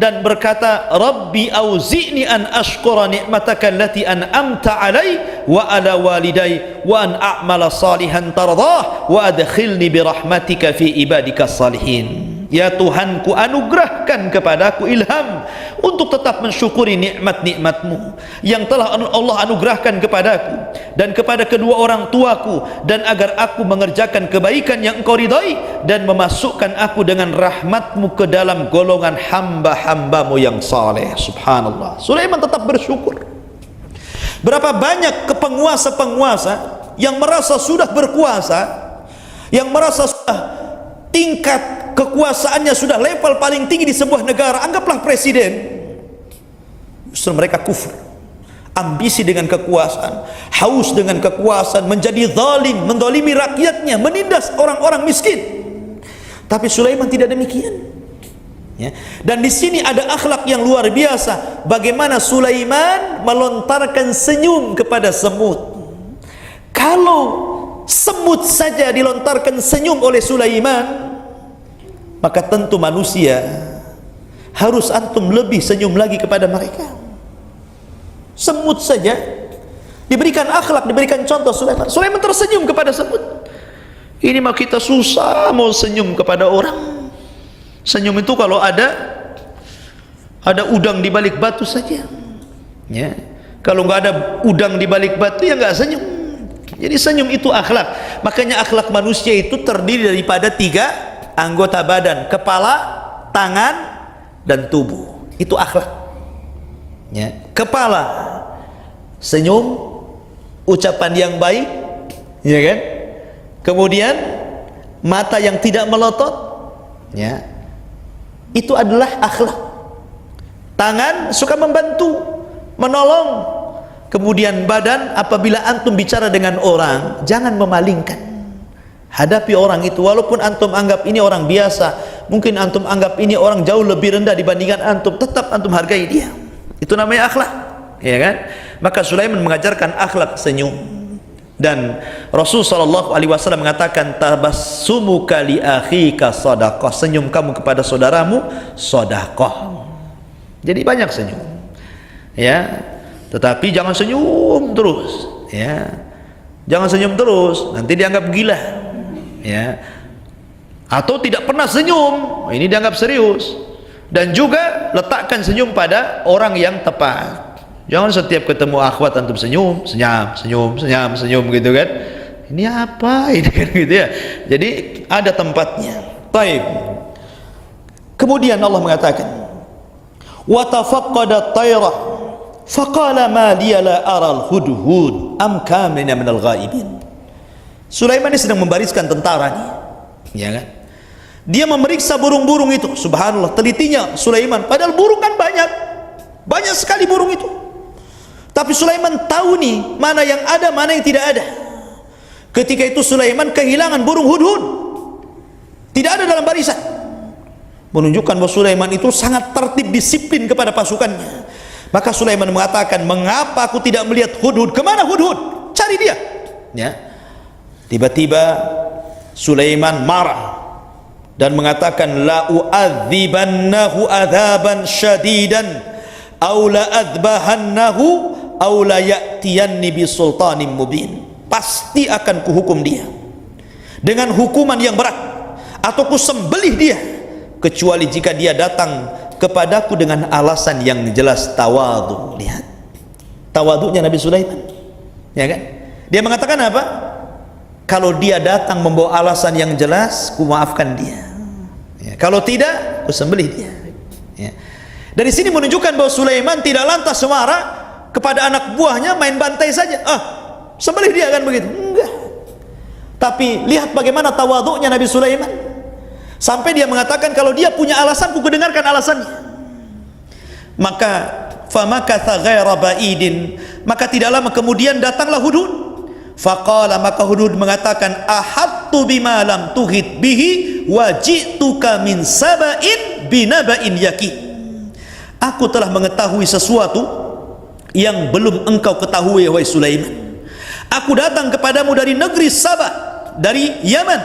dan berkata, Rabbi auzi'ni an ashkura ni'mataka allati an'amta alai wa ala walidai wa an a'mala salihan tardah wa adkhilni birahmatika fi ibadika salihin. Ya Tuhanku, anugerahkan kepadaku ilham untuk tetap mensyukuri nikmat-nikmatmu yang telah Allah anugerahkan kepadaku dan kepada kedua orang tuaku, dan agar aku mengerjakan kebaikan yang engkau ridai, dan memasukkan aku dengan rahmatmu ke dalam golongan hamba-hambamu yang saleh. Subhanallah, Sulaiman tetap bersyukur. Berapa banyak penguasa-penguasa yang merasa sudah berkuasa, yang merasa sudah tingkat kekuasaannya sudah level paling tinggi di sebuah negara, anggaplah presiden, justru mereka kufur, ambisi dengan kekuasaan, haus dengan kekuasaan, menjadi zalim, mendolimi rakyatnya, menindas orang-orang miskin. Tapi Sulaiman tidak demikian. Ya. Dan di sini ada akhlak yang luar biasa. Bagaimana Sulaiman melontarkan senyum kepada semut. Kalau semut saja dilontarkan senyum oleh Sulaiman, maka tentu manusia harus antum lebih senyum lagi kepada mereka. Semut saja diberikan akhlak, diberikan contoh Sulaiman. Sulaiman tersenyum kepada semut. Ini mah kita susah mau senyum kepada orang. Senyum itu kalau ada udang di balik batu saja. Ya. Kalau nggak ada udang di balik batu ya nggak senyum. Jadi senyum itu akhlak. Makanya akhlak manusia itu terdiri daripada 3 anggota badan: kepala, tangan, dan tubuh. Itu akhlak. Ya. Kepala, senyum, ucapan yang baik, ya kan? Kemudian mata yang tidak melotot, ya. Itu adalah akhlak. Tangan suka membantu, menolong. Kemudian badan, apabila antum bicara dengan orang, jangan memalingkan. Hadapi orang itu, walaupun antum anggap ini orang biasa, mungkin antum anggap ini orang jauh lebih rendah dibandingkan antum, tetap antum hargai dia. Itu namanya akhlak, ya kan? Maka Sulaiman mengajarkan akhlak senyum. Dan Rasul SAW mengatakan, tabassumuka li akhika shadaqah, senyum kamu kepada saudaramu sedekah. Jadi banyak senyum, ya. Tetapi jangan senyum terus, ya. Jangan senyum terus, nanti dianggap gila, ya. Atau tidak pernah senyum, ini dianggap serius. Dan juga letakkan senyum pada orang yang tepat. Jangan setiap ketemu akhwat antum senyum, senyum gitu kan. Ini apa ini kan gitu ya. Jadi ada tempatnya. Baik. Kemudian Allah mengatakan, wa tafaqqada at-tayra faqala ma liya la ara al-hudhud am kana min al-ghaibin. Sulaiman ini sedang membariskan tentara nih. Ya kan? Dia memeriksa burung-burung itu. Subhanallah, telitinya Sulaiman. Padahal burung kan banyak. Banyak sekali burung itu. Tapi Sulaiman tahu nih mana yang ada, mana yang tidak ada. Ketika itu Sulaiman kehilangan burung hudhud. Tidak ada dalam barisan. Menunjukkan bahwa Sulaiman itu sangat tertib, disiplin kepada pasukannya. Maka Sulaiman mengatakan, mengapa aku tidak melihat hudhud? Kemana hudhud? Cari dia. Ya. Tiba-tiba Sulaiman marah dan mengatakan, la u'adzibannahu adzaban syadidan aw la adzbahannahu aw la ya'tiyanni bi sultanin mubin. Pasti akan kuhukum dia dengan hukuman yang berat, atau kusembelih dia, kecuali jika dia datang kepadaku dengan alasan yang jelas. Tawadhu. Lihat tawadhunya Nabi Sulaiman, ya kan? Dia mengatakan apa? Kalau dia datang membawa alasan yang jelas, ku maafkan dia, ya. Kalau tidak, ku sembelih dia, ya. Dari sini menunjukkan bahwa Sulaiman tidak lantas marah kepada anak buahnya, main bantai saja, sembelih dia, kan begitu? Enggak. Tapi lihat bagaimana tawadhunya Nabi Sulaiman, sampai dia mengatakan kalau dia punya alasan, ku dengarkan alasannya. Maka famakatha ghaira ba'idin, maka tidak lama kemudian datanglah hudhud. Faqala, maka hudhud mengatakan, ahattu bima lam tuhit bihi wa ji'tuka min saba'in binaba'in yakin. Aku telah mengetahui sesuatu yang belum engkau ketahui, wahai Sulaiman. Aku datang kepadamu dari negeri Sabah, dari Yaman,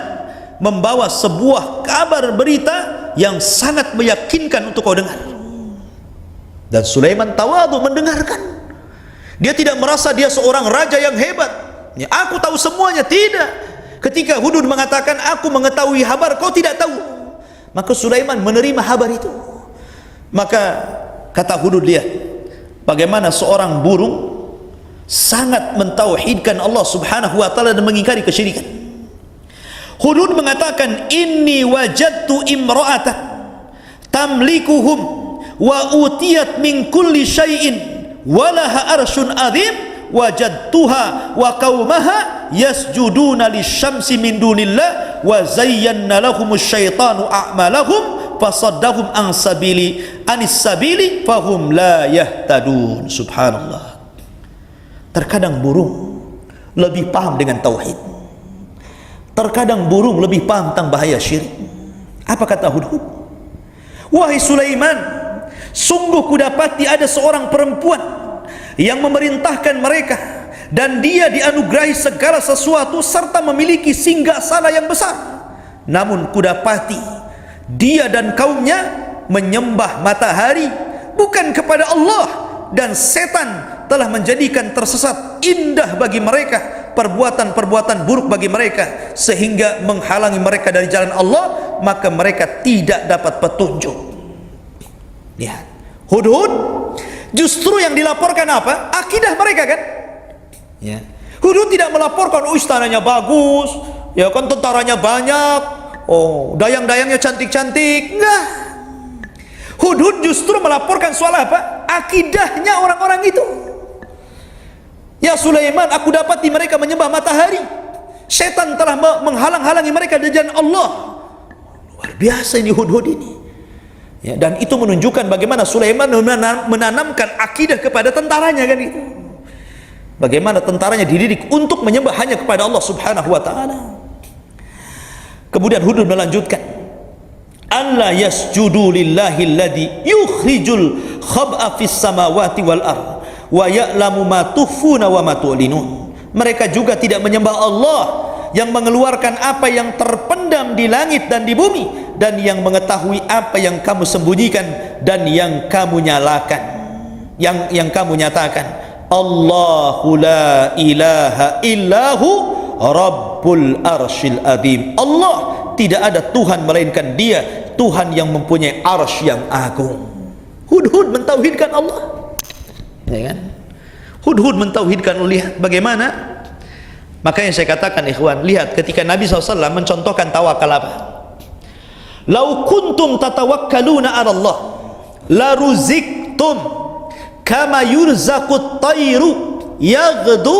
membawa sebuah kabar berita yang sangat meyakinkan untuk kau dengar. Dan Sulaiman tawadhu mendengarkan. Dia tidak merasa dia seorang raja yang hebat, ya, aku tahu semuanya. Tidak. Ketika hudhud mengatakan, aku mengetahui kabar kau tidak tahu, maka Sulaiman menerima kabar itu. Maka kata hudhud, lihat bagaimana seorang burung sangat mentauhidkan Allah Subhanahu wa taala dan mengingkari kesyirikan. Hudhud mengatakan, inni wajadtu imra'atan tamlikuhum wa utiyat min kulli syai'in walaha arsyun azim wajadtuha wa qaumaha yasjuduna lisyamsi min dunillah wa zayyana lahumus syaitanu a'malahum fasaddahum anis sabili fahum la yahtadun. Subhanallah. Terkadang burung lebih paham dengan tauhid, terkadang burung lebih paham tentang bahaya syirik. Apa kata Hudhud? Wahai Sulaiman, sungguh kudapati ada seorang perempuan yang memerintahkan mereka, dan dia dianugerahi segala sesuatu serta memiliki singgasana yang besar. Namun kudapati dia dan kaumnya menyembah matahari bukan kepada Allah, dan setan telah menjadikan tersesat indah bagi mereka, perbuatan-perbuatan buruk bagi mereka, sehingga menghalangi mereka dari jalan Allah, maka mereka tidak dapat petunjuk. Lihat, Hudhud justru yang dilaporkan apa? Akidah mereka kan? Ya. Hudhud tidak melaporkan, oh istananya bagus, ya kan, tentaranya banyak, oh dayang-dayangnya cantik-cantik. Enggak. Hudhud justru melaporkan soal apa? Akidahnya orang-orang itu. Ya Sulaiman, aku dapati mereka menyembah matahari. Setan telah menghalang-halangi mereka dari jalan Allah. Luar biasa ini Hudhud ini. Ya, dan itu menunjukkan bagaimana Sulaiman menanamkan akidah kepada tentaranya kan itu. Bagaimana tentaranya dididik untuk menyembah hanya kepada Allah Subhanahu wa taala. Kemudian Hudhud melanjutkan, alla yasjudu lillahi alladhi yukhrijul khab'a fis samawati wal ardh wa ya'lamu ma tukhfuna wa ma tu'linun. Mereka juga tidak menyembah Allah yang mengeluarkan apa yang terpendam di langit dan di bumi, dan yang mengetahui apa yang kamu sembunyikan dan yang kamu nyalakan, yang kamu nyatakan. Allahu la ilaha illahu rabbul arsyil azim. Allah tidak ada Tuhan melainkan Dia, Tuhan yang mempunyai arsy yang agung. Hudhud mentauhidkan Allah, ya kan? Hudhud mentauhidkan. Lihat bagaimana. Makanya saya katakan ikhwan, lihat ketika Nabi SAW mencontohkan tawakal apa? Lau kuntum tatawakkaluna ala Allah la ruziktum kama yurzaqut tayru yaghdu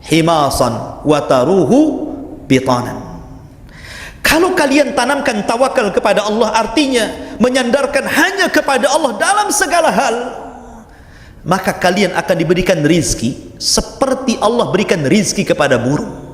himasan wa taruhu bitanan. Kalau kalian tanamkan tawakal kepada Allah, artinya menyandarkan hanya kepada Allah dalam segala hal, maka kalian akan diberikan rizki seperti Allah berikan rizki kepada burung.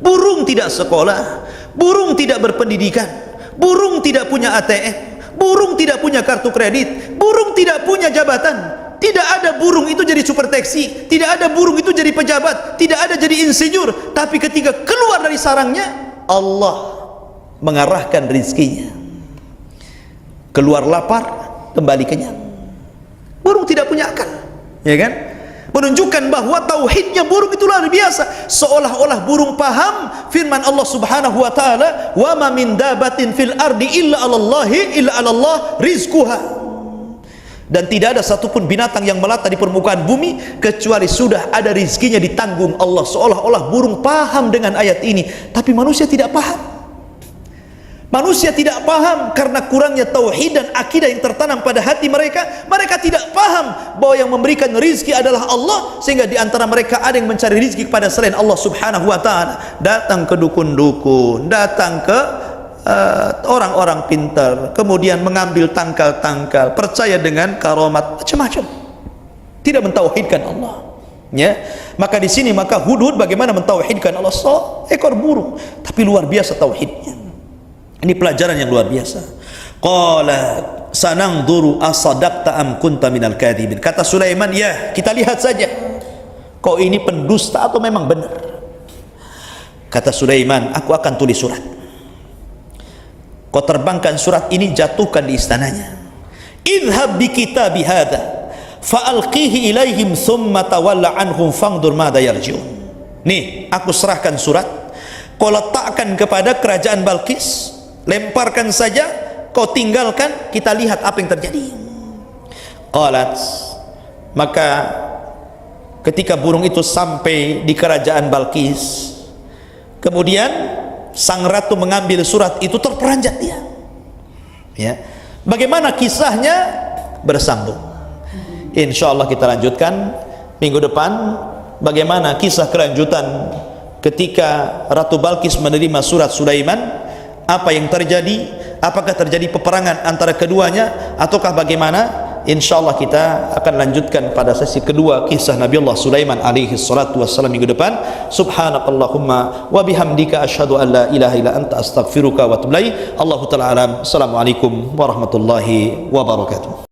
Burung tidak sekolah, burung tidak berpendidikan, burung tidak punya ATM, burung tidak punya kartu kredit, burung tidak punya jabatan. Tidak ada burung itu jadi super taksi, tidak ada burung itu jadi pejabat, tidak ada jadi insinyur. Tapi ketika keluar dari sarangnya, Allah mengarahkan rizkinya. Keluar lapar, kembali kenyang. Burung tidak punya akal, ya kan? Menunjukkan bahwa tauhidnya burung itu luar biasa. Seolah-olah burung paham firman Allah Subhanahu wa taala, "Wa ma min dabatin fil ardi illa 'alallah rizquha." Dan tidak ada satupun binatang yang melata di permukaan bumi kecuali sudah ada rizkinya ditanggung Allah. Seolah-olah burung paham dengan ayat ini, tapi manusia tidak paham. Manusia tidak paham karena kurangnya tauhid dan akidah yang tertanam pada hati mereka. Mereka tidak paham bahwa yang memberikan rizki adalah Allah, sehingga di antara mereka ada yang mencari rizki kepada selain Allah Subhanahu wa taala. Datang ke dukun-dukun, datang ke orang-orang pintar, kemudian mengambil tangkal-tangkal, percaya dengan karamat, macam-macam. Tidak mentauhidkan Allah. Ya, maka di sini Hudhud bagaimana mentauhidkan Allah? Seekor burung, tapi luar biasa tauhidnya. Ini pelajaran yang luar biasa. Qala sananzuru asadaqta am kunta minal kadhibin. Kata Sulaiman, ya kita lihat saja kau ini pendusta atau memang benar. Kata Sulaiman, aku akan tulis surat. Kau terbangkan surat ini, jatuhkan di istananya. Idhab bi kitabi hadha fa'alqihi ilaihim thumma tawalla anhum fangdur madza yarji'un. Nih, aku serahkan surat, kau letakkan kepada kerajaan Balqis, lemparkan saja, kau tinggalkan, kita lihat apa yang terjadi. Qalat, maka ketika burung itu sampai di kerajaan Balqis, kemudian sang ratu mengambil surat itu, terperanjat dia. Ya, bagaimana kisahnya? Bersambung. Insya Allah kita lanjutkan minggu depan bagaimana kisah kelanjutan ketika Ratu Balkis menerima surat Sulaiman, apa yang terjadi, apakah terjadi peperangan antara keduanya ataukah bagaimana. InsyaAllah kita akan lanjutkan pada sesi kedua kisah Nabi Allah Sulaiman alaihi salatu wassalam minggu depan. Subhanakallahumma wa bihamdika asyhadu an la ilaha illa anta astaghfiruka wa atubu ilaik. Allahu ta'ala alam. Assalamualaikum warahmatullahi wabarakatuh.